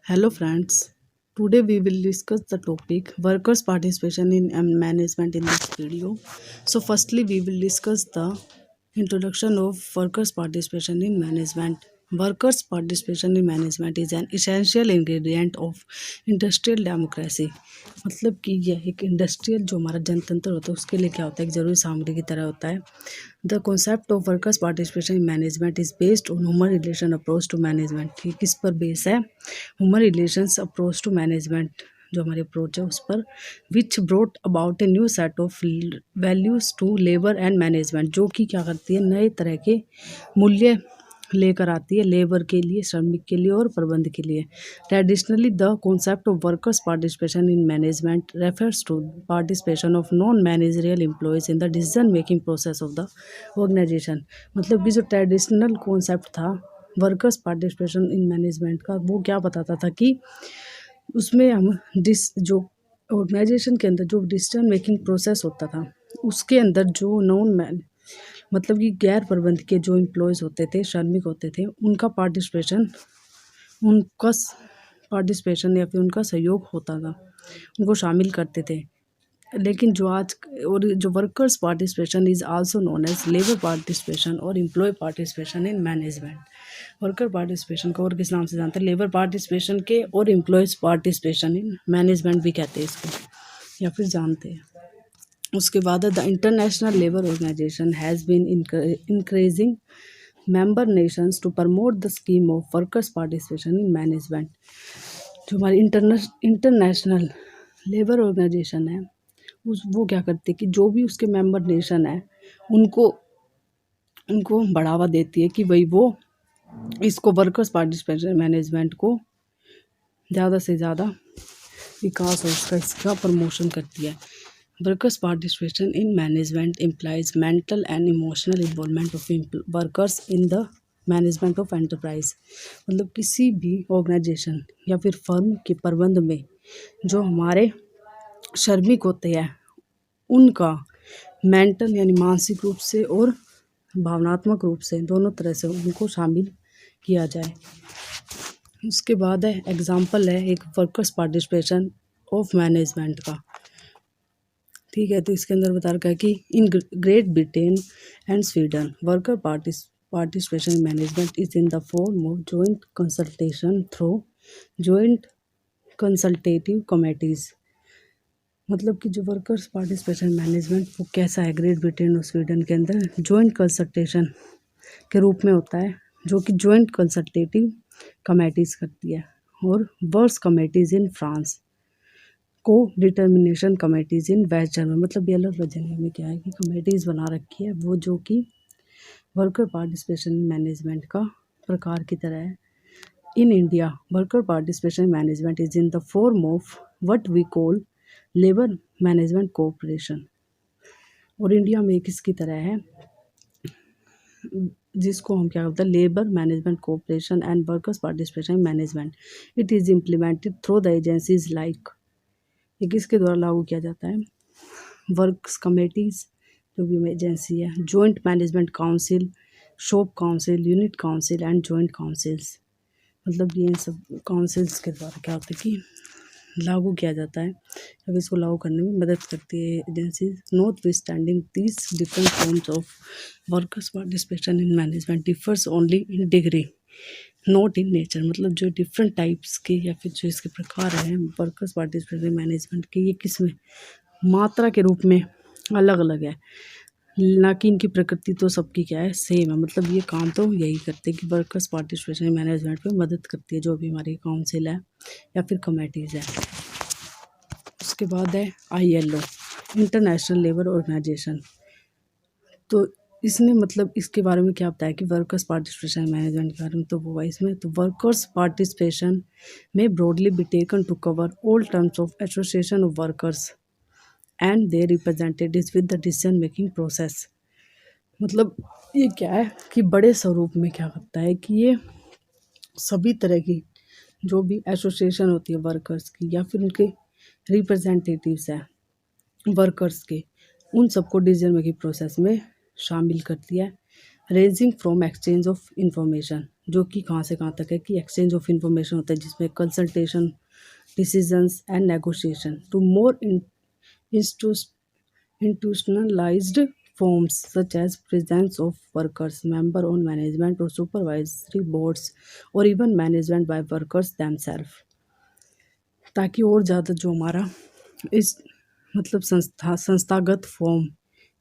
Hello friends, today we will discuss the topic workers participation in management in this video. So firstly we will discuss the introduction of workers participation in management. Workers participation in management is an essential ingredient of industrial democracy. मतलब कि यह एक industrial जो हमारा जनतंत्र होता है उसके लिए क्या होता है, एक जरूरी सामग्री की तरह होता है. The concept of workers' participation in management is based on human relation approach to management. ये किस पर बेस है? Human relations approach to management जो हमारी अप्रोच है उस पर, which brought about a new set of values to labor and management, जो कि क्या करती है, नए तरह के मूल्य लेकर आती है लेबर के लिए, श्रमिक के लिए और प्रबंध के लिए. Traditionally the concept of workers participation in management refers to participation of non managerial employees in the decision making process of the organisation. मतलब कि जो ट्रेडिशनल कॉन्सेप्ट था वर्कर्स पार्टिसिपेशन इन मैनेजमेंट का, वो क्या बताता था कि उसमें हम जो ऑर्गेनाइजेशन के अंदर जो डिसीजन मेकिंग प्रोसेस होता था उसके अंदर जो नॉन मतलब कि गैर प्रबंध के जो एम्प्लॉयज़ होते थे, श्रमिक होते थे, उनका पार्टिसिपेशन या फिर उनका सहयोग होता था, उनको शामिल करते थे. लेकिन जो आज और जो workers participation is also known as labour participation और employ participation in management. Worker participation को और किस नाम से जानते हैं? लेबर पार्टिसिपेशन के और एम्प्लॉयज़ पार्टिसिपेशन इन मैनेजमेंट भी कहते हैं इसको, या फिर जानते हैं. उसके बाद the International Labour Organisation has been increasing member nations to promote the scheme of workers participation in management. जो हमारी इंटरनेशनल लेबर ऑर्गेनाइजेशन है वो क्या करती है कि जो भी उसके मेंबर नेशन है उनको बढ़ावा देती है कि भाई वो इसको वर्कर्स पार्टिसिपेशन मैनेजमेंट को ज़्यादा से ज़्यादा विकास और इसका प्रमोशन करती है. Workers participation in management implies mental and emotional involvement of workers in the management of enterprise. मतलब किसी भी ऑर्गेनाइजेशन या फिर फर्म के प्रबंध में जो हमारे श्रमिक होते हैं उनका मेंटल यानी मानसिक रूप से और भावनात्मक रूप से दोनों तरह से उनको शामिल किया जाए. उसके बाद है एग्जाम्पल है एक वर्कर्स पार्टिसिपेशन ऑफ मैनेजमेंट का. ठीक है, तो इसके अंदर बता रखा है कि in great Britain and Sweden worker participation management is in the form of joint consultation through joint consultative committees. मतलब कि जो वर्कर्स पार्टिसिपेशन मैनेजमेंट वो कैसा है, ग्रेट ब्रिटेन और स्वीडन के अंदर जॉइंट कंसल्टेशन के रूप में होता है, जो कि जॉइंट कंसल्टेटिव कमेटीज़ करती है. और वर्क्स कमेटीज़ इन फ्रांस, को डिटर्मिनेशन कमेटीज़ इन वेस्ट जर्मनी. मतलब ये अलग जगह में क्या है कि कमेटीज़ बना रखी है वो जो कि वर्कर पार्टिसिपेशन मैनेजमेंट का प्रकार की तरह है. In India worker participation management is in the form of what we call labour management cooperation. और इंडिया में किसकी तरह है जिसको हम क्या कहते हैं, labour management cooperation and workers participation management. It is implemented through the agencies like, ये किसके द्वारा लागू किया जाता है? वर्क्स कमेटीज़ जो भी एजेंसी है, joint management council, shop council, unit council and joint councils. मतलब ये सब काउंसिल्स के द्वारा क्या होता है कि लागू किया जाता है. अब इसको लागू करने में मदद करती है agency. Not withstanding this different forms of workers participation in management differs only in degree not in nature. मतलब जो डिफरेंट टाइप्स के या फिर जो इसके प्रकार हैं वर्कर्स पार्टिसिपेशन मैनेजमेंट के, ये किस में मात्रा के रूप में अलग अलग है, ना कि इनकी प्रकृति तो सबकी क्या है, सेम है. मतलब ये काम तो यही करते हैं कि वर्कर्स पार्टिसिपेशन मैनेजमेंट पे मदद करती है जो भी हमारी काउंसिल है या फिर कमेटीज़ है. उसके बाद है ILO, इंटरनेशनल लेबर ऑर्गेनाइजेशन. तो इसने मतलब इसके बारे में क्या बताया कि वर्कर्स पार्टिसिपेशन मैनेजमेंट के बारे में, तो वो इसमें तो वर्कर्स पार्टिसिपेशन में broadly be taken to cover all terms of association of workers and their representatives with the decision making process. मतलब ये क्या है कि बड़े स्वरूप में क्या करता है कि ये सभी तरह की जो भी एसोसिएशन होती है वर्कर्स की या फिर उनके रिप्रेजेंटेटिव्स हैं वर्कर्स के, उन सबको डिसीजन मेकिंग प्रोसेस में शामिल करती है. Ranging from exchange of information, जो कि कहाँ से कहाँ तक है कि एक्सचेंज ऑफ इंफॉर्मेशन होता है, जिसमें consultation, decisions and negotiation to more institutionalized forms such as presence of workers, member on management or supervisory boards, or even management by workers themselves, ताकि और ज़्यादा जो हमारा इस मतलब संस्थागत फॉर्म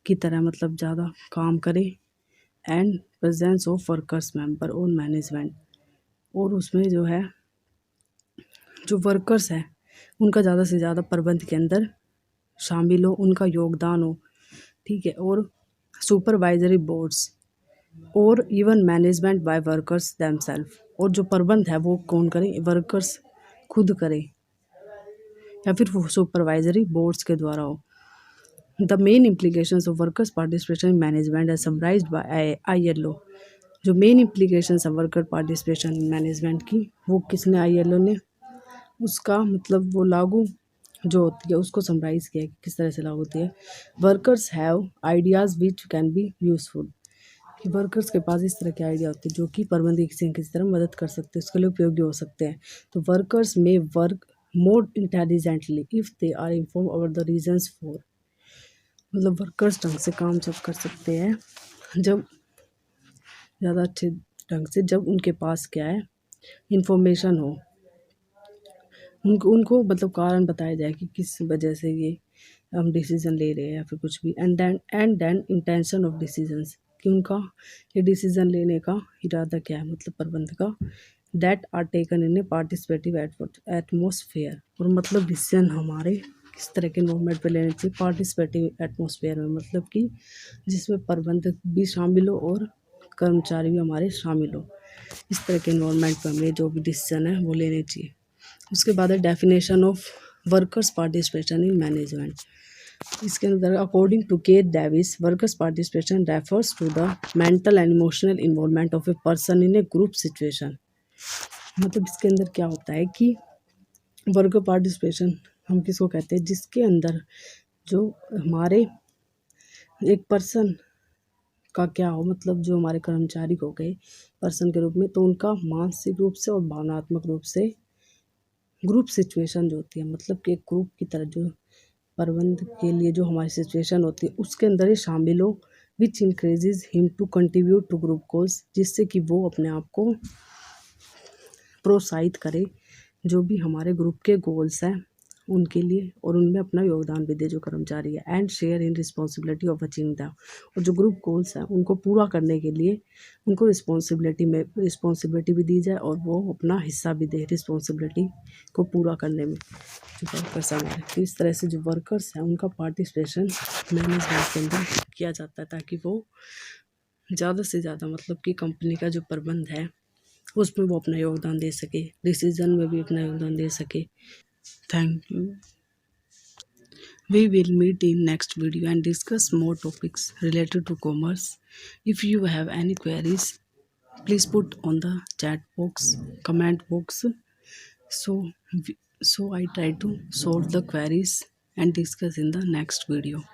की तरह मतलब ज़्यादा काम करे। And presence of workers member on management, और उसमें जो है जो वर्कर्स हैं उनका ज़्यादा से ज़्यादा प्रबंध के अंदर शामिल हो, उनका योगदान हो, ठीक है। और सुपरवाइजरी बोर्ड्स और even management by workers themselves, और जो प्रबंध है वो कौन करे, वर्कर्स खुद करे या फिर वो सुपरवाइजरी बोर्ड्स के द्वारा हो। The main implications of workers participation in management as summarised by ILO, जो मेन इम्प्लीकेशंस है वर्कर पार्टिसिपेशन इन मैनेजमेंट की, वो किसने, ILO ने, उसका मतलब वो लागू जो होती है उसको समराइज किया है कि किस तरह से लागू होती है। Workers have ideas which can be useful, कि वर्कर्स के पास इस तरह के आइडिया होते हैं जो कि प्रबंधक किसी न किसी तरह मदद कर सकते हैं, उसके लिए उपयोगी हो सकते हैं। तो workers may work more intelligently if they are inform about the reasons for, मतलब वर्कर्स ढंग से काम जब कर सकते हैं जब ज़्यादा अच्छे ढंग से, जब उनके पास क्या है, इंफॉर्मेशन हो, उनको उनको मतलब कारण बताया जाए कि किस वजह से ये हम डिसीज़न ले रहे हैं या फिर कुछ भी। And then intention of decisions, कि उनका ये डिसीज़न लेने का इरादा क्या है, मतलब प्रबंध का। That are taken in a participative atmosphere, और मतलब डिसीजन हमारे किस तरह के इन्वायरमेंट पे लेने चाहिए, पार्टिसिपेटिव एटमोसफेयर में, मतलब कि जिसमें प्रबंधक भी शामिल हो और कर्मचारी भी हमारे शामिल हो, इस तरह के इन्वायरमेंट पर हमें जो भी डिसीजन है वो लेने चाहिए। उसके बाद है definition of workers participation in management. इसके अंदर according to Keith Davis, workers participation refers to the mental and emotional involvement of a person in a group situation. मतलब इसके अंदर क्या होता है कि वर्कर पार्टिसिपेशन हम किसको कहते हैं, जिसके अंदर जो हमारे एक पर्सन का क्या हो, मतलब जो हमारे कर्मचारी हो गए पर्सन के रूप में, तो उनका मानसिक रूप से और भावनात्मक रूप से ग्रुप सिचुएशन जो होती है, मतलब कि एक ग्रुप की तरह जो प्रबंध के लिए जो हमारी सिचुएशन होती है उसके अंदर ही शामिल हो, which increases him to contribute to group goals, जिससे कि वो अपने आप को प्रोत्साहित करे जो भी हमारे ग्रुप के गोल्स हैं उनके लिए, और उनमें अपना योगदान भी दे जो कर्मचारी है। And share in responsibility of achieving them, और जो ग्रुप गोल्स हैं उनको पूरा करने के लिए उनको रिस्पॉन्सिबिलिटी भी दी जाए और वो अपना हिस्सा भी दे रिस्पॉन्सिबिलिटी को पूरा करने में, जो वर्कर्स हैं हमारे। तो इस तरह से जो वर्कर्स हैं उनका पार्टिसिपेशन मैनेजमेंट के अंदर किया जाता है, ताकि वो ज़्यादा से ज़्यादा मतलब कि कंपनी का जो प्रबंध है उसमें वो अपना योगदान दे सके, डिसीजन में भी अपना योगदान दे सके। Thank you. We will meet in next video and discuss more topics related to commerce. If you have any queries, please put on the chat box, comment box. So, so I try to solve the queries and discuss in the next video.